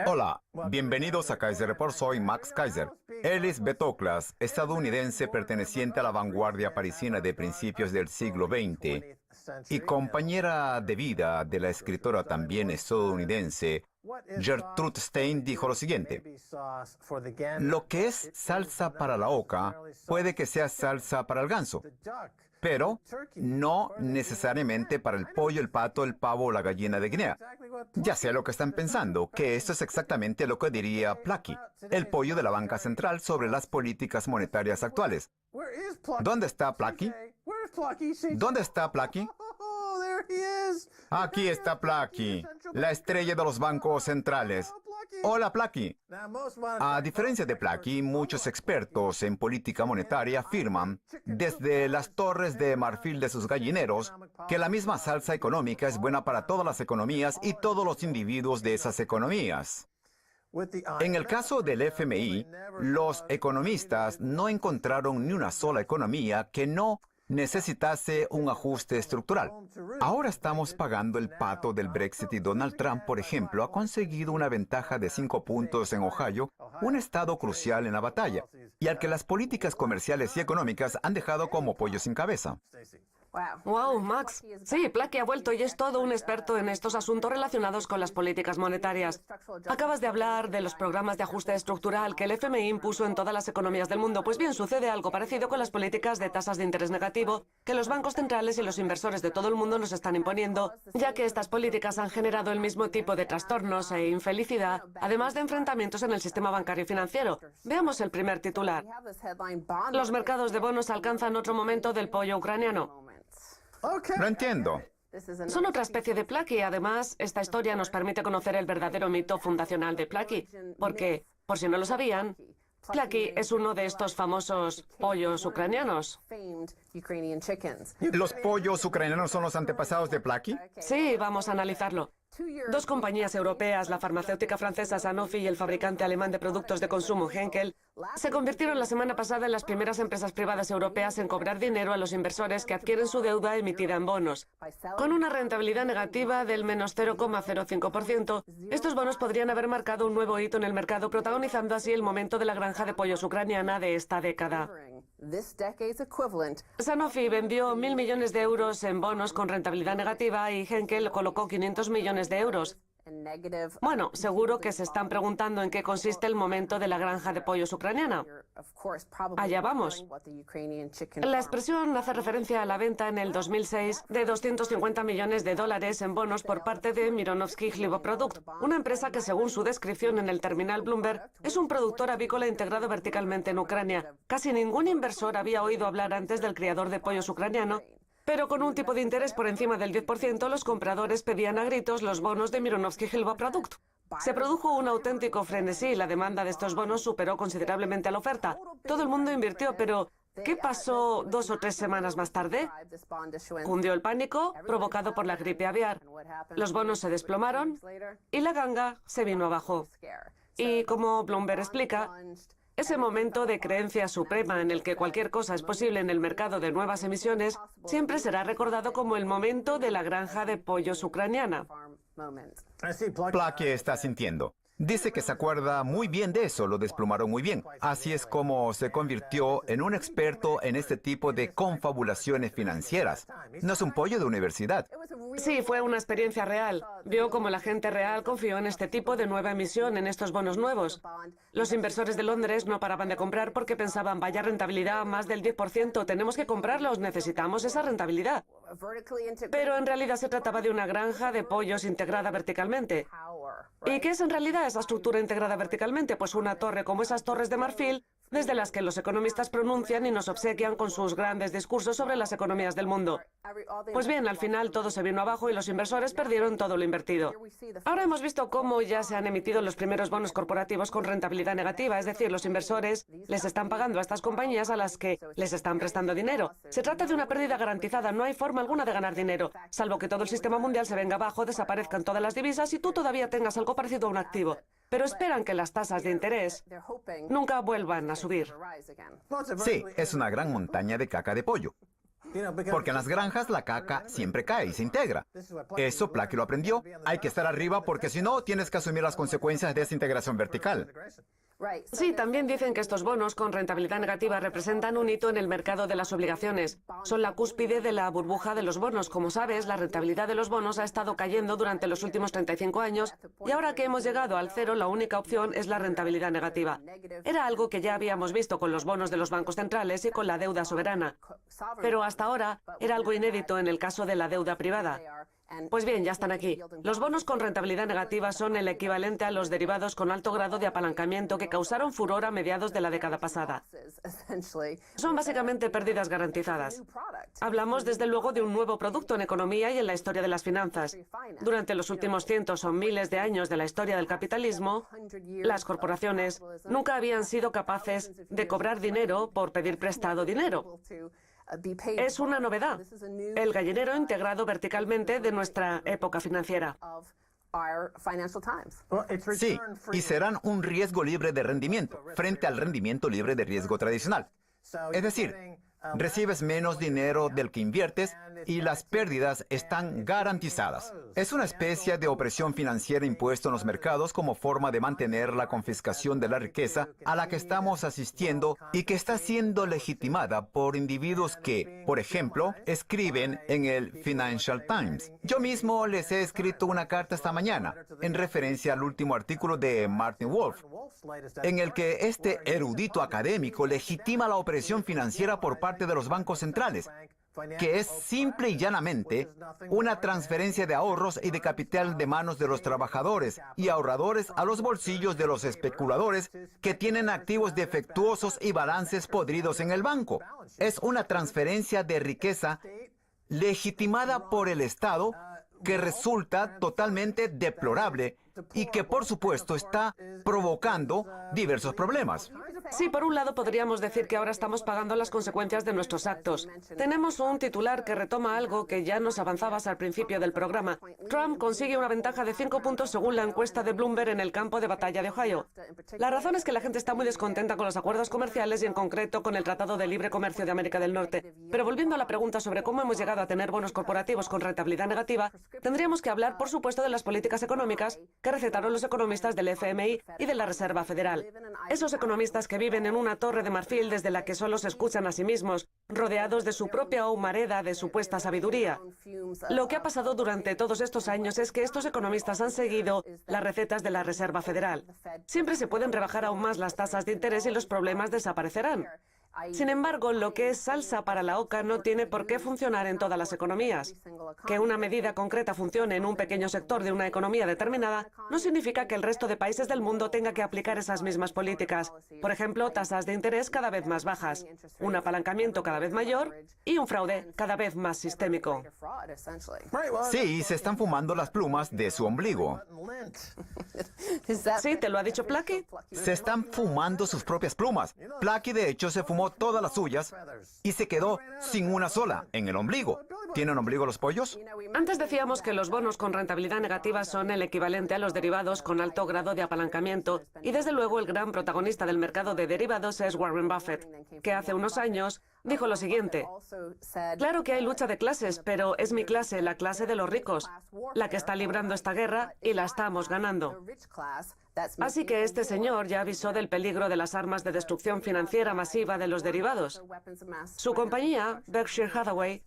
Hola, bienvenidos a Kaiser Report. Soy Max Kaiser. Ellis Betoclas, estadounidense perteneciente a la vanguardia parisina de principios del siglo XX y compañera de vida de la escritora también estadounidense Gertrude Stein, dijo lo siguiente: lo que es salsa para la oca puede que sea salsa para el ganso, pero no necesariamente para el pollo, el pato, el pavo o la gallina de Guinea. Ya sé lo que están pensando, que esto es exactamente lo que diría Placky, el pollo de la banca central, sobre las políticas monetarias actuales. ¿Dónde está Placky? ¿Dónde está Placky? Aquí está Placky, la estrella de los bancos centrales. Hola, Placky. A diferencia de Placky, muchos expertos en política monetaria afirman, desde las torres de marfil de sus gallineros, que la misma salsa económica es buena para todas las economías y todos los individuos de esas economías. En el caso del FMI, los economistas no encontraron ni una sola economía que no necesitase un ajuste estructural. Ahora estamos pagando el pato del Brexit y Donald Trump, por ejemplo, ha conseguido una ventaja de 5 puntos en Ohio, un estado crucial en la batalla, y al que las políticas comerciales y económicas han dejado como pollo sin cabeza. Wow, Max. Sí, Placky ha vuelto y es todo un experto en estos asuntos relacionados con las políticas monetarias. Acabas de hablar de los programas de ajuste estructural que el FMI impuso en todas las economías del mundo. Pues bien, sucede algo parecido con las políticas de tasas de interés negativo que los bancos centrales y los inversores de todo el mundo nos están imponiendo, ya que estas políticas han generado el mismo tipo de trastornos e infelicidad, además de enfrentamientos en el sistema bancario y financiero. Veamos el primer titular. Los mercados de bonos alcanzan otro momento del pollo ucraniano. Lo entiendo. Son otra especie de Placky. Además, esta historia nos permite conocer el verdadero mito fundacional de Placky, porque, por si no lo sabían, Placky es uno de estos famosos pollos ucranianos. ¿Los pollos ucranianos son los antepasados de Placky? Sí, vamos a analizarlo. Dos compañías europeas, la farmacéutica francesa Sanofi y el fabricante alemán de productos de consumo Henkel, se convirtieron la semana pasada en las primeras empresas privadas europeas en cobrar dinero a los inversores que adquieren su deuda emitida en bonos. Con una rentabilidad negativa del menos 0,05%, estos bonos podrían haber marcado un nuevo hito en el mercado, protagonizando así el momento de la granja de pollos ucraniana de esta década. Sanofi vendió 1.000 millones de euros en bonos con rentabilidad negativa y Henkel colocó 500 millones de euros. Bueno, seguro que se están preguntando en qué consiste el momento de la granja de pollos ucraniana. Allá vamos. La expresión hace referencia a la venta en el 2006 de 250 millones de dólares en bonos por parte de Mironovsky Hlivoprodukt, una empresa que, según su descripción en el terminal Bloomberg, es un productor avícola integrado verticalmente en Ucrania. Casi ningún inversor había oído hablar antes del criador de pollos ucraniano, pero con un tipo de interés por encima del 10%, los compradores pedían a gritos los bonos de Mironovsky Hlivoprodukt. Se produjo un auténtico frenesí y la demanda de estos bonos superó considerablemente a la oferta. Todo el mundo invirtió, pero ¿qué pasó 2 o 3 semanas más tarde? Cundió el pánico provocado por la gripe aviar. Los bonos se desplomaron y la ganga se vino abajo. Y como Bloomberg explica, ese momento de creencia suprema en el que cualquier cosa es posible en el mercado de nuevas emisiones siempre será recordado como el momento de la granja de pollos ucraniana. Placky está sintiendo. Dice que se acuerda muy bien de eso, lo desplumaron muy bien. Así es como se convirtió en un experto en este tipo de confabulaciones financieras. No es un pollo de universidad. Sí, fue una experiencia real. Vio cómo la gente real confió en este tipo de nueva emisión, en estos bonos nuevos. Los inversores de Londres no paraban de comprar porque pensaban, vaya rentabilidad, más del 10%, tenemos que comprarlos, necesitamos esa rentabilidad. Pero en realidad se trataba de una granja de pollos integrada verticalmente. ¿Y qué es en realidad esa estructura integrada verticalmente? Pues una torre como esas torres de marfil, desde las que los economistas pronuncian y nos obsequian con sus grandes discursos sobre las economías del mundo. Pues bien, al final todo se vino abajo y los inversores perdieron todo lo invertido. Ahora hemos visto cómo ya se han emitido los primeros bonos corporativos con rentabilidad negativa, es decir, los inversores les están pagando a estas compañías a las que les están prestando dinero. Se trata de una pérdida garantizada, no hay forma alguna de ganar dinero, salvo que todo el sistema mundial se venga abajo, desaparezcan todas las divisas y tú todavía tengas algo parecido a un activo. pero esperan que las tasas de interés nunca vuelvan a subir. Sí, es una gran montaña de caca de pollo. Porque en las granjas la caca siempre cae y se integra. Eso Placky lo aprendió. Hay que estar arriba porque si no, tienes que asumir las consecuencias de esa integración vertical. Sí, también dicen que estos bonos con rentabilidad negativa representan un hito en el mercado de las obligaciones. Son la cúspide de la burbuja de los bonos. Como sabes, la rentabilidad de los bonos ha estado cayendo durante los últimos 35 años y ahora que hemos llegado al cero, la única opción es la rentabilidad negativa. Era algo que ya habíamos visto con los bonos de los bancos centrales y con la deuda soberana. Pero hasta ahora era algo inédito en el caso de la deuda privada. Pues bien, ya están aquí. Los bonos con rentabilidad negativa son el equivalente a los derivados con alto grado de apalancamiento que causaron furor a mediados de la década pasada. Son básicamente pérdidas garantizadas. Hablamos desde luego de un nuevo producto en economía y en la historia de las finanzas. Durante los últimos cientos o miles de años de la historia del capitalismo, las corporaciones nunca habían sido capaces de cobrar dinero por pedir prestado dinero. Es una novedad, el gallinero integrado verticalmente de nuestra época financiera. Sí, y serán un riesgo libre de rendimiento, frente al rendimiento libre de riesgo tradicional. Es decir, recibes menos dinero del que inviertes y las pérdidas están garantizadas. Es una especie de opresión financiera impuesta en los mercados como forma de mantener la confiscación de la riqueza a la que estamos asistiendo y que está siendo legitimada por individuos que, por ejemplo, escriben en el Financial Times. Yo mismo les he escrito una carta esta mañana en referencia al último artículo de Martin Wolf, en el que este erudito académico legitima la opresión financiera por parte de los bancos centrales, que es simple y llanamente una transferencia de ahorros y de capital de manos de los trabajadores y ahorradores a los bolsillos de los especuladores que tienen activos defectuosos y balances podridos en el banco. Es una transferencia de riqueza legitimada por el Estado que resulta totalmente deplorable y que, por supuesto, está provocando diversos problemas. Sí, por un lado podríamos decir que ahora estamos pagando las consecuencias de nuestros actos. Tenemos un titular que retoma algo que ya nos avanzabas al principio del programa. Trump consigue una ventaja de 5 puntos según la encuesta de Bloomberg en el campo de batalla de Ohio. La razón es que la gente está muy descontenta con los acuerdos comerciales y en concreto con el Tratado de Libre Comercio de América del Norte. Pero volviendo a la pregunta sobre cómo hemos llegado a tener bonos corporativos con rentabilidad negativa, tendríamos que hablar, por supuesto, de las políticas económicas que recetaron los economistas del FMI y de la Reserva Federal. Esos economistas que viven en una torre de marfil desde la que solo se escuchan a sí mismos, rodeados de su propia humareda de supuesta sabiduría. Lo que ha pasado durante todos estos años es que estos economistas han seguido las recetas de la Reserva Federal. Siempre se pueden rebajar aún más las tasas de interés y los problemas desaparecerán. Sin embargo, lo que es salsa para la oca no tiene por qué funcionar en todas las economías. Que una medida concreta funcione en un pequeño sector de una economía determinada no significa que el resto de países del mundo tenga que aplicar esas mismas políticas. Por ejemplo, tasas de interés cada vez más bajas, un apalancamiento cada vez mayor y un fraude cada vez más sistémico. Sí, se están fumando las plumas de su ombligo. ¿Sí? ¿Te lo ha dicho Placky? Se están fumando sus propias plumas. Placky, de hecho, se fumó todas las suyas y se quedó sin una sola en el ombligo. ¿Tienen ombligo los pollos? Antes decíamos que los bonos con rentabilidad negativa son el equivalente a los derivados con alto grado de apalancamiento y desde luego el gran protagonista del mercado de derivados es Warren Buffett, que hace unos años dijo lo siguiente: claro que hay lucha de clases, pero es mi clase, la clase de los ricos, la que está librando esta guerra y la estamos ganando. Así que este señor ya avisó del peligro de las armas de destrucción financiera masiva de los derivados. Su compañía, Berkshire Hathaway,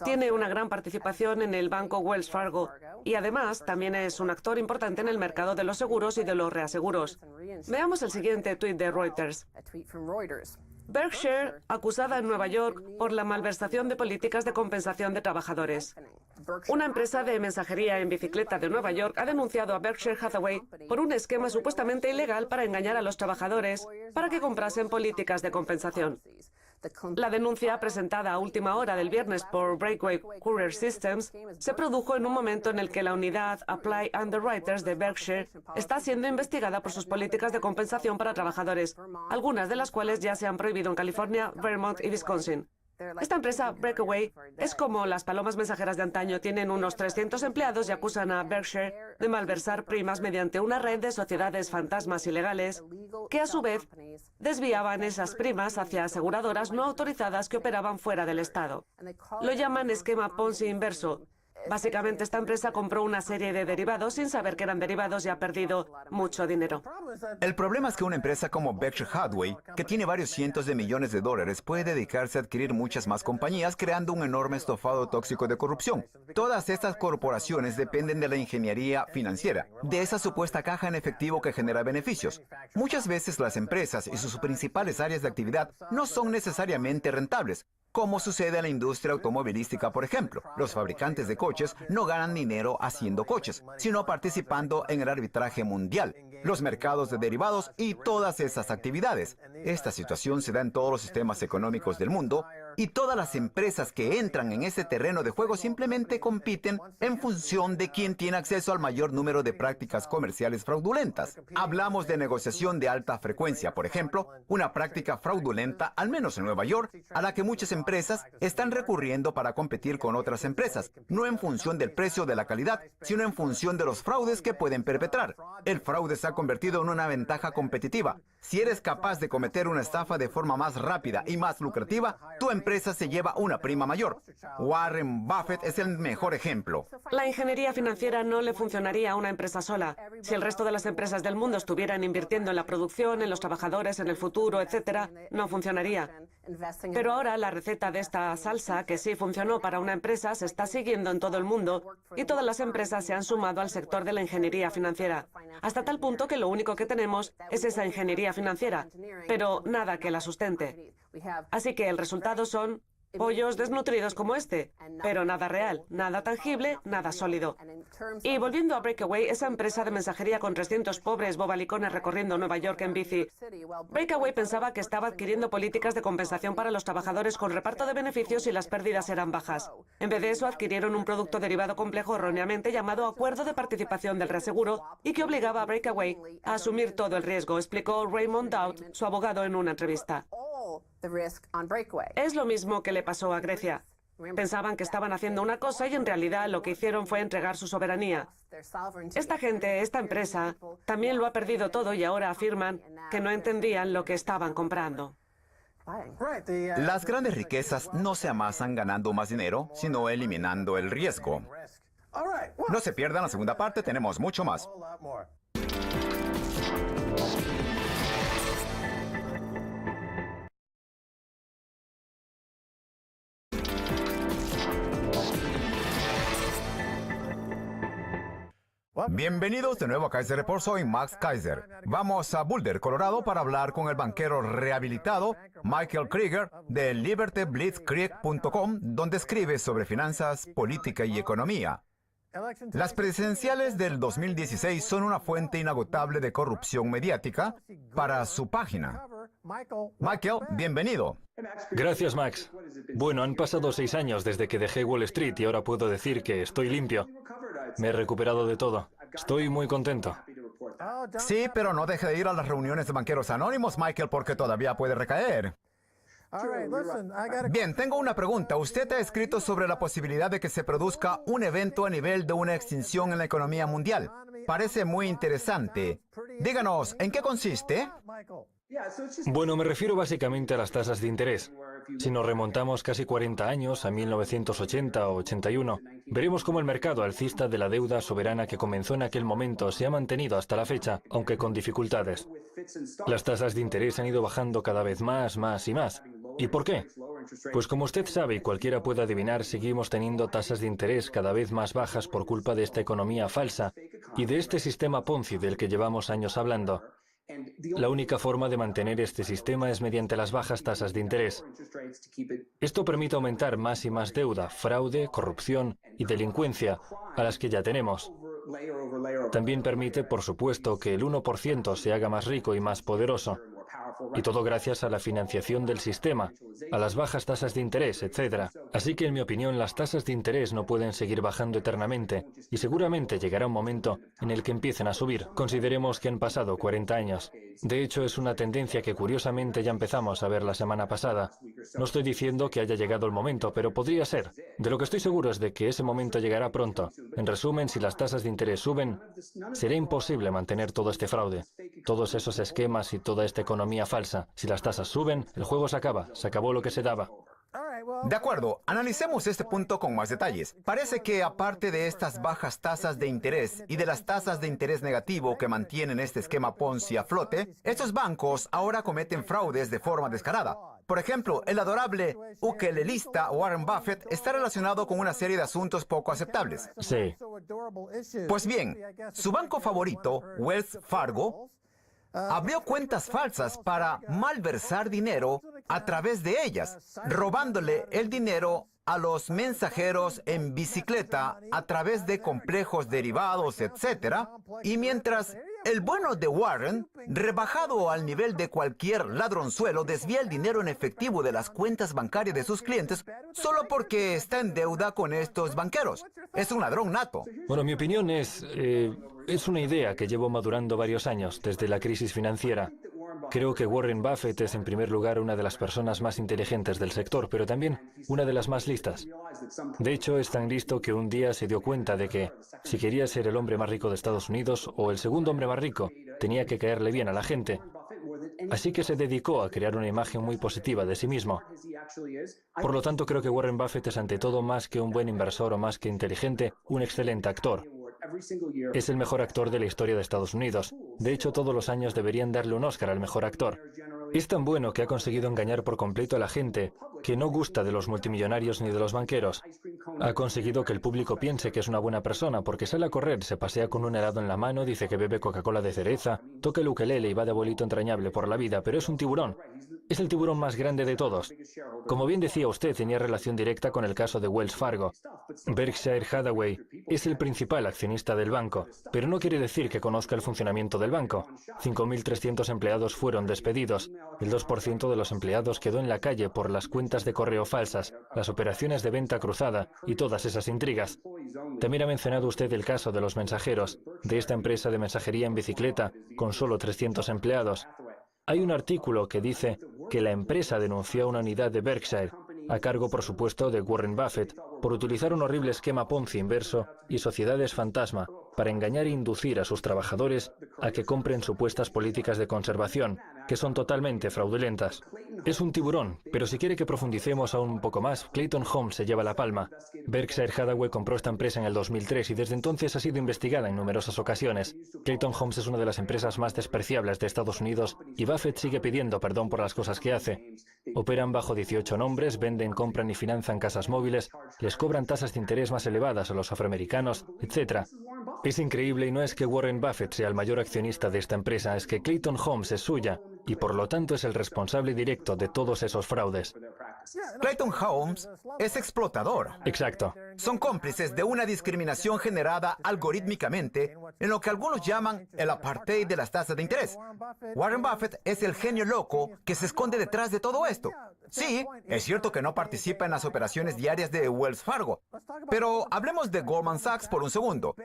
tiene una gran participación en el banco Wells Fargo y además también es un actor importante en el mercado de los seguros y de los reaseguros. Veamos el siguiente tuit de Reuters. Berkshire, acusada en Nueva York por la malversación de políticas de compensación de trabajadores. Una empresa de mensajería en bicicleta de Nueva York ha denunciado a Berkshire Hathaway por un esquema supuestamente ilegal para engañar a los trabajadores para que comprasen políticas de compensación. La denuncia, presentada a última hora del viernes por Breakaway Courier Systems, se produjo en un momento en el que la unidad Apply Underwriters de Berkshire está siendo investigada por sus políticas de compensación para trabajadores, algunas de las cuales ya se han prohibido en California, Vermont y Wisconsin. Esta empresa, Breakaway, es como las palomas mensajeras de antaño. Tienen unos 300 empleados y acusan a Berkshire de malversar primas mediante una red de sociedades fantasmas ilegales que, a su vez, desviaban esas primas hacia aseguradoras no autorizadas que operaban fuera del Estado. Lo llaman esquema Ponzi inverso. Básicamente, esta empresa compró una serie de derivados sin saber que eran derivados y ha perdido mucho dinero. El problema es que una empresa como Berkshire Hathaway, que tiene varios cientos de millones de dólares, puede dedicarse a adquirir muchas más compañías, creando un enorme estofado tóxico de corrupción. Todas estas corporaciones dependen de la ingeniería financiera, de esa supuesta caja en efectivo que genera beneficios. Muchas veces las empresas y sus principales áreas de actividad no son necesariamente rentables, como sucede en la industria automovilística, por ejemplo. Los fabricantes de coches no ganan dinero haciendo coches, sino participando en el arbitraje mundial, los mercados de derivados y todas esas actividades. Esta situación se da en todos los sistemas económicos del mundo, y todas las empresas que entran en ese terreno de juego simplemente compiten en función de quién tiene acceso al mayor número de prácticas comerciales fraudulentas. Hablamos de negociación de alta frecuencia, por ejemplo, una práctica fraudulenta, al menos en Nueva York, a la que muchas empresas están recurriendo para competir con otras empresas, no en función del precio o de la calidad, sino en función de los fraudes que pueden perpetrar. El fraude se ha convertido en una ventaja competitiva. Si eres capaz de cometer una estafa de forma más rápida y más lucrativa, tu empresa se lleva una prima mayor. Warren Buffett es el mejor ejemplo. La ingeniería financiera no le funcionaría a una empresa sola. Si el resto de las empresas del mundo estuvieran invirtiendo en la producción, en los trabajadores, en el futuro, etc., no funcionaría. Pero ahora la receta de esta salsa, que sí funcionó para una empresa, se está siguiendo en todo el mundo y todas las empresas se han sumado al sector de la ingeniería financiera, hasta tal punto que lo único que tenemos es esa ingeniería financiera, pero nada que la sustente. Así que el resultado son pollos desnutridos como este, pero nada real, nada tangible, nada sólido. Y volviendo a Breakaway, esa empresa de mensajería con 300 pobres bobalicones recorriendo Nueva York en bici, Breakaway pensaba que estaba adquiriendo políticas de compensación para los trabajadores con reparto de beneficios y las pérdidas eran bajas. En vez de eso, adquirieron un producto derivado complejo erróneamente llamado Acuerdo de Participación del Reaseguro y que obligaba a Breakaway a asumir todo el riesgo, explicó Raymond Dowd, su abogado, en una entrevista. Es lo mismo que le pasó a Grecia. Pensaban que estaban haciendo una cosa y en realidad lo que hicieron fue entregar su soberanía. Esta gente, esta empresa, también lo ha perdido todo y ahora afirman que no entendían lo que estaban comprando. Las grandes riquezas no se amasan ganando más dinero, sino eliminando el riesgo. No se pierdan la segunda parte, tenemos mucho más. Bienvenidos de nuevo a Kaiser Report, soy Max Kaiser. Vamos a Boulder, Colorado, para hablar con el banquero rehabilitado Michael Krieger de libertyblitzkrieg.com, donde escribe sobre finanzas, política y economía. Las presidenciales del 2016 son una fuente inagotable de corrupción mediática para su página. Michael, bienvenido. Gracias, Max. Bueno, han pasado 6 años desde que dejé Wall Street y ahora puedo decir que estoy limpio. Me he recuperado de todo. Estoy muy contento. Sí, pero no deje de ir a las reuniones de banqueros anónimos, Michael, porque todavía puede recaer. Bien, tengo una pregunta. Usted ha escrito sobre la posibilidad de que se produzca un evento a nivel de una extinción en la economía mundial. Parece muy interesante. Díganos, ¿en qué consiste? Bueno, me refiero básicamente a las tasas de interés. Si nos remontamos casi 40 años, a 1980 o 81, veremos cómo el mercado alcista de la deuda soberana que comenzó en aquel momento se ha mantenido hasta la fecha, aunque con dificultades. Las tasas de interés han ido bajando cada vez más y más. ¿Y por qué? Pues como usted sabe y cualquiera puede adivinar, seguimos teniendo tasas de interés cada vez más bajas por culpa de esta economía falsa y de este sistema Ponzi del que llevamos años hablando. La única forma de mantener este sistema es mediante las bajas tasas de interés. Esto permite aumentar más y más deuda, fraude, corrupción y delincuencia, a las que ya tenemos. También permite, por supuesto, que el 1% se haga más rico y más poderoso. Y todo gracias a la financiación del sistema, a las bajas tasas de interés, etc. Así que, en mi opinión, las tasas de interés no pueden seguir bajando eternamente y seguramente llegará un momento en el que empiecen a subir. Consideremos que han pasado 40 años. De hecho, es una tendencia que curiosamente ya empezamos a ver la semana pasada. No estoy diciendo que haya llegado el momento, pero podría ser. De lo que estoy seguro es de que ese momento llegará pronto. En resumen, si las tasas de interés suben, será imposible mantener todo este fraude, todos esos esquemas y toda esta economía falsa. Si las tasas suben, el juego se acaba. Se acabó lo que se daba. De acuerdo, analicemos este punto con más detalles. Parece que aparte de estas bajas tasas de interés y de las tasas de interés negativo que mantienen este esquema Ponzi a flote, estos bancos ahora cometen fraudes de forma descarada. Por ejemplo, el adorable ukelelista Warren Buffett está relacionado con una serie de asuntos poco aceptables. Sí. Pues bien, su banco favorito, Wells Fargo, abrió cuentas falsas para malversar dinero a través de ellas, robándole el dinero a los mensajeros en bicicleta a través de complejos derivados, etc. Y mientras el bueno de Warren, rebajado al nivel de cualquier ladronzuelo, desvía el dinero en efectivo de las cuentas bancarias de sus clientes solo porque está en deuda con estos banqueros. Es un ladrón nato. Bueno, mi opinión es una idea que llevo madurando varios años, desde la crisis financiera. Creo que Warren Buffett es en primer lugar una de las personas más inteligentes del sector, pero también una de las más listas. De hecho, es tan listo que un día se dio cuenta de que, si quería ser el hombre más rico de Estados Unidos o el segundo hombre más rico, tenía que caerle bien a la gente. Así que se dedicó a crear una imagen muy positiva de sí mismo. Por lo tanto, creo que Warren Buffett es ante todo más que un buen inversor o más que inteligente, un excelente actor. Es el mejor actor de la historia de Estados Unidos. De hecho, todos los años deberían darle un Oscar al mejor actor. Es tan bueno que ha conseguido engañar por completo a la gente que no gusta de los multimillonarios ni de los banqueros. Ha conseguido que el público piense que es una buena persona porque sale a correr, se pasea con un helado en la mano, dice que bebe Coca-Cola de cereza, toca el ukelele y va de abuelito entrañable por la vida, pero es un tiburón. Es el tiburón más grande de todos. Como bien decía usted, tenía relación directa con el caso de Wells Fargo. Berkshire Hathaway es el principal accionista del banco, pero no quiere decir que conozca el funcionamiento del banco. 5.300 empleados fueron despedidos. El 2% de los empleados quedó en la calle por las cuentas de correo falsas, las operaciones de venta cruzada y todas esas intrigas. También ha mencionado usted el caso de los mensajeros, de esta empresa de mensajería en bicicleta, con solo 300 empleados. Hay un artículo que dice que la empresa denunció a una unidad de Berkshire, a cargo por supuesto de Warren Buffett, por utilizar un horrible esquema Ponzi inverso y sociedades fantasma para engañar e inducir a sus trabajadores a que compren supuestas políticas de conservación, que son totalmente fraudulentas. Es un tiburón, pero si quiere que profundicemos aún un poco más, Clayton Homes se lleva la palma. Berkshire Hathaway compró esta empresa en el 2003 y desde entonces ha sido investigada en numerosas ocasiones. Clayton Homes es una de las empresas más despreciables de Estados Unidos y Buffett sigue pidiendo perdón por las cosas que hace. Operan bajo 18 nombres, venden, compran y financian casas móviles, les cobran tasas de interés más elevadas a los afroamericanos, etc. Es increíble y no es que Warren Buffett sea el mayor accionista de esta empresa, es que Clayton Homes es suya y por lo tanto es el responsable directo de todos esos fraudes. Clayton Homes es explotador. Exacto. Son cómplices de una discriminación generada algorítmicamente en lo que algunos llaman el apartheid de las tasas de interés. Warren Buffett es el genio loco que se esconde detrás de todo esto. Sí, es cierto que no participa en las operaciones diarias de Wells Fargo, pero hablemos de Goldman Sachs por un segundo.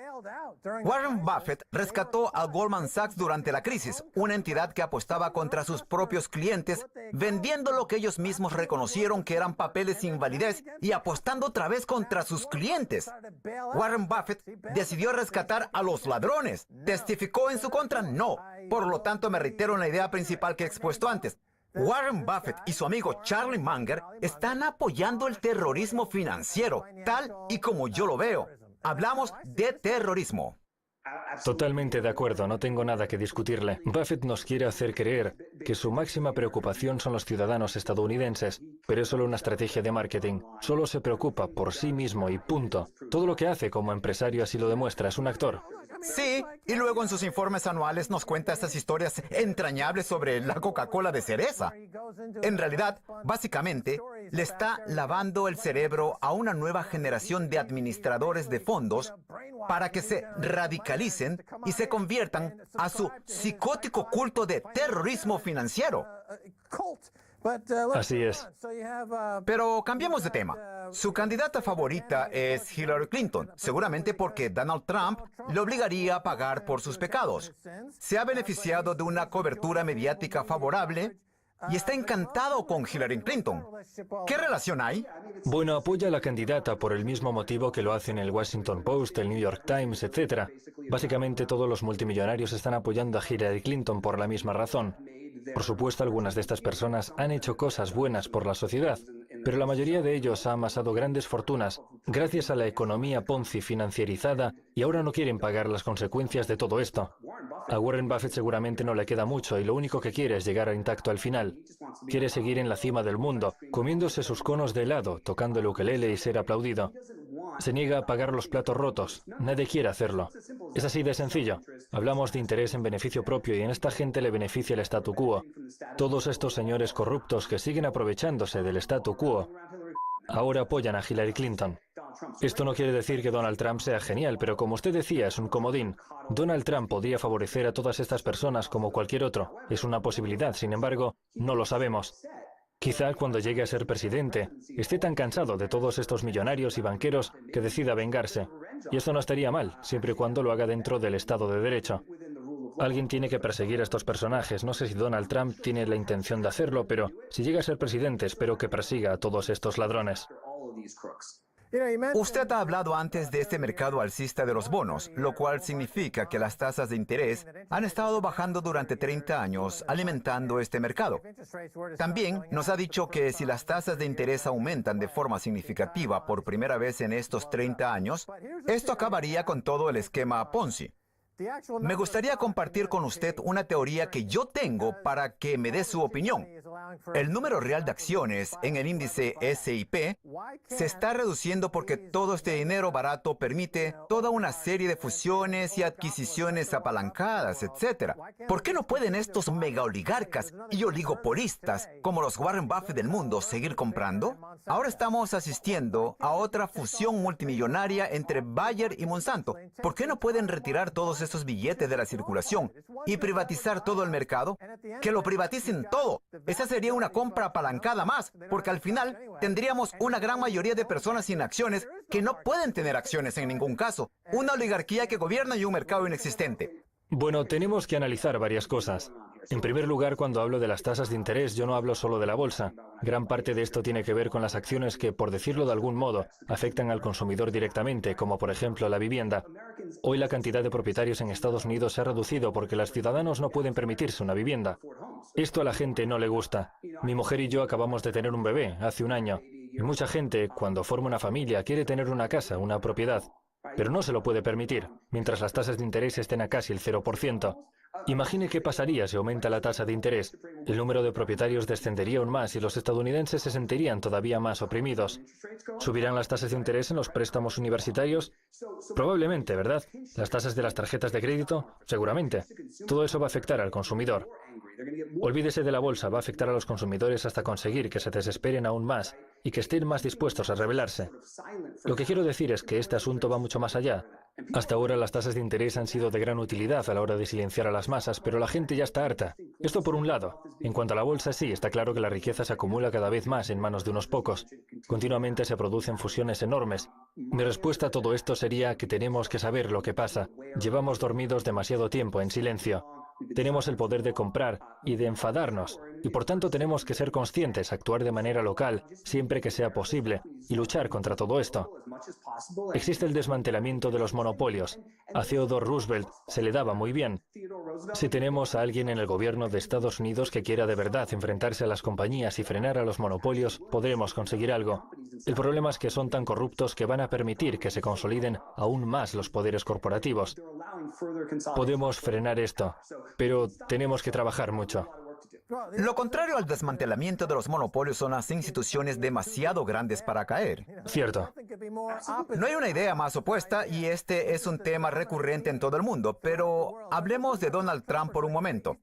Warren Buffett rescató a Goldman Sachs durante la crisis, una entidad que apostaba contra sus propios clientes, vendiendo lo que ellos mismos reconocieron que eran papeles sin validez y apostando otra vez contra sus clientes. Warren Buffett decidió rescatar a los ladrones. ¿Testificó en su contra? No. Por lo tanto, me reitero en la idea principal que he expuesto antes. Warren Buffett y su amigo Charlie Munger están apoyando el terrorismo financiero, tal y como yo lo veo. Hablamos de terrorismo. Totalmente de acuerdo, no tengo nada que discutirle. Buffett nos quiere hacer creer que su máxima preocupación son los ciudadanos estadounidenses, pero es solo una estrategia de marketing. Solo se preocupa por sí mismo y punto. Todo lo que hace como empresario así lo demuestra, es un actor. Sí, y luego en sus informes anuales nos cuenta estas historias entrañables sobre la Coca-Cola de cereza. En realidad, básicamente, le está lavando el cerebro a una nueva generación de administradores de fondos para que se radicalicen y se conviertan a su psicótico culto de terrorismo financiero. Así es. Pero cambiemos de tema. Su candidata favorita es Hillary Clinton, seguramente porque Donald Trump le obligaría a pagar por sus pecados. Se ha beneficiado de una cobertura mediática favorable y está encantado con Hillary Clinton. ¿Qué relación hay? Bueno, apoya a la candidata por el mismo motivo que lo hacen el Washington Post, el New York Times, etc. Básicamente todos los multimillonarios están apoyando a Hillary Clinton por la misma razón. Por supuesto, algunas de estas personas han hecho cosas buenas por la sociedad, pero la mayoría de ellos ha amasado grandes fortunas gracias a la economía Ponzi financierizada y ahora no quieren pagar las consecuencias de todo esto. A Warren Buffett seguramente no le queda mucho y lo único que quiere es llegar intacto al final. Quiere seguir en la cima del mundo, comiéndose sus conos de helado, tocando el ukelele y ser aplaudido. Se niega a pagar los platos rotos. Nadie quiere hacerlo. Es así de sencillo. Hablamos de interés en beneficio propio y en esta gente le beneficia el statu quo. Todos estos señores corruptos que siguen aprovechándose del statu quo ahora apoyan a Hillary Clinton. Esto no quiere decir que Donald Trump sea genial, pero como usted decía, es un comodín. Donald Trump podría favorecer a todas estas personas como cualquier otro. Es una posibilidad, sin embargo, no lo sabemos. Quizá cuando llegue a ser presidente, esté tan cansado de todos estos millonarios y banqueros que decida vengarse. Y eso no estaría mal, siempre y cuando lo haga dentro del Estado de Derecho. Alguien tiene que perseguir a estos personajes. No sé si Donald Trump tiene la intención de hacerlo, pero si llega a ser presidente, espero que persiga a todos estos ladrones. Usted ha hablado antes de este mercado alcista de los bonos, lo cual significa que las tasas de interés han estado bajando durante 30 años, alimentando este mercado. También nos ha dicho que si las tasas de interés aumentan de forma significativa por primera vez en estos 30 años, esto acabaría con todo el esquema Ponzi. Me gustaría compartir con usted una teoría que yo tengo para que me dé su opinión. El número real de acciones en el índice S&P se está reduciendo porque todo este dinero barato permite toda una serie de fusiones y adquisiciones apalancadas, etc. ¿Por qué no pueden estos megaoligarcas y oligopolistas como los Warren Buffett del mundo seguir comprando? Ahora estamos asistiendo a otra fusión multimillonaria entre Bayer y Monsanto. ¿Por qué no pueden retirar todos estos billetes de la circulación y privatizar todo el mercado? Que lo privaticen todo. Esa sería una compra apalancada más, porque al final tendríamos una gran mayoría de personas sin acciones que no pueden tener acciones en ningún caso. Una oligarquía que gobierna y un mercado inexistente. Bueno, tenemos que analizar varias cosas. En primer lugar, cuando hablo de las tasas de interés, yo no hablo solo de la bolsa. Gran parte de esto tiene que ver con las acciones que, por decirlo de algún modo, afectan al consumidor directamente, como por ejemplo la vivienda. Hoy la cantidad de propietarios en Estados Unidos se ha reducido porque los ciudadanos no pueden permitirse una vivienda. Esto a la gente no le gusta. Mi mujer y yo acabamos de tener un bebé hace un año. Y mucha gente, cuando forma una familia, quiere tener una casa, una propiedad. Pero no se lo puede permitir, mientras las tasas de interés estén a casi el 0%. Imagine qué pasaría si aumenta la tasa de interés. El número de propietarios descendería aún más y los estadounidenses se sentirían todavía más oprimidos. ¿Subirán las tasas de interés en los préstamos universitarios? Probablemente, ¿verdad? ¿Las tasas de las tarjetas de crédito? Seguramente. Todo eso va a afectar al consumidor. Olvídese de la bolsa, va a afectar a los consumidores hasta conseguir que se desesperen aún más y que estén más dispuestos a rebelarse. Lo que quiero decir es que este asunto va mucho más allá. Hasta ahora las tasas de interés han sido de gran utilidad a la hora de silenciar a las masas, pero la gente ya está harta. Esto por un lado. En cuanto a la bolsa, sí, está claro que la riqueza se acumula cada vez más en manos de unos pocos. Continuamente se producen fusiones enormes. Mi respuesta a todo esto sería que tenemos que saber lo que pasa. Llevamos dormidos demasiado tiempo en silencio. Tenemos el poder de comprar y de enfadarnos, y por tanto tenemos que ser conscientes, actuar de manera local, siempre que sea posible, y luchar contra todo esto. Existe el desmantelamiento de los monopolios. A Theodore Roosevelt se le daba muy bien. Si tenemos a alguien en el gobierno de Estados Unidos que quiera de verdad enfrentarse a las compañías y frenar a los monopolios, podremos conseguir algo. El problema es que son tan corruptos que van a permitir que se consoliden aún más los poderes corporativos. Podemos frenar esto, pero tenemos que trabajar mucho. Lo contrario al desmantelamiento de los monopolios son las instituciones demasiado grandes para caer. Cierto. No hay una idea más opuesta y este es un tema recurrente en todo el mundo, pero hablemos de Donald Trump por un momento.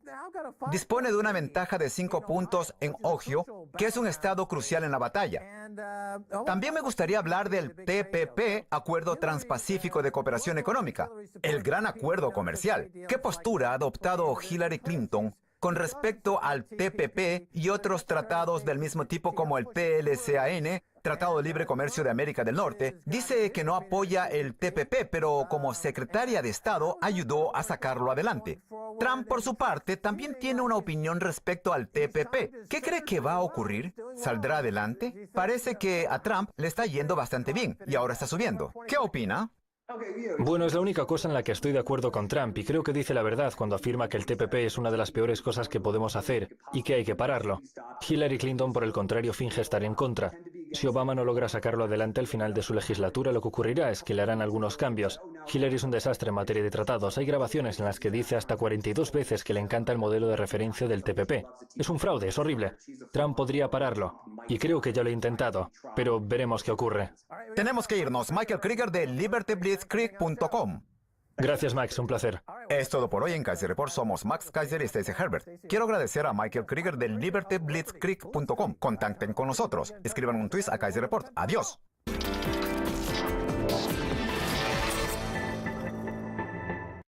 Dispone de una ventaja de 5 puntos en Ohio, que es un estado crucial en la batalla. También me gustaría hablar del TPP, Acuerdo Transpacífico de Cooperación Económica, el gran acuerdo comercial. ¿Qué postura ha adoptado Hillary Clinton con respecto al TPP y otros tratados del mismo tipo como el PLCAN, Tratado de Libre Comercio de América del Norte, dice que no apoya el TPP, pero como secretaria de Estado ayudó a sacarlo adelante. Trump, por su parte, también tiene una opinión respecto al TPP. ¿Qué cree que va a ocurrir? ¿Saldrá adelante? Parece que a Trump le está yendo bastante bien y ahora está subiendo. ¿Qué opina? Bueno, es la única cosa en la que estoy de acuerdo con Trump y creo que dice la verdad cuando afirma que el TPP es una de las peores cosas que podemos hacer y que hay que pararlo. Hillary Clinton, por el contrario, finge estar en contra. Si Obama no logra sacarlo adelante al final de su legislatura, lo que ocurrirá es que le harán algunos cambios. Hillary es un desastre en materia de tratados. Hay grabaciones en las que dice hasta 42 veces que le encanta el modelo de referencia del TPP. Es un fraude, es horrible. Trump podría pararlo. Y creo que ya lo he intentado. Pero veremos qué ocurre. Tenemos que irnos. Michael Krieger de libertyblitzkrieg.com. Gracias, Max. Un placer. Es todo por hoy en Kaiser Report. Somos Max Kaiser y Stacey Herbert. Quiero agradecer a Michael Krieger de libertyblitzkrieg.com. Contacten con nosotros. Escriban un tweet a Kaiser Report. Adiós.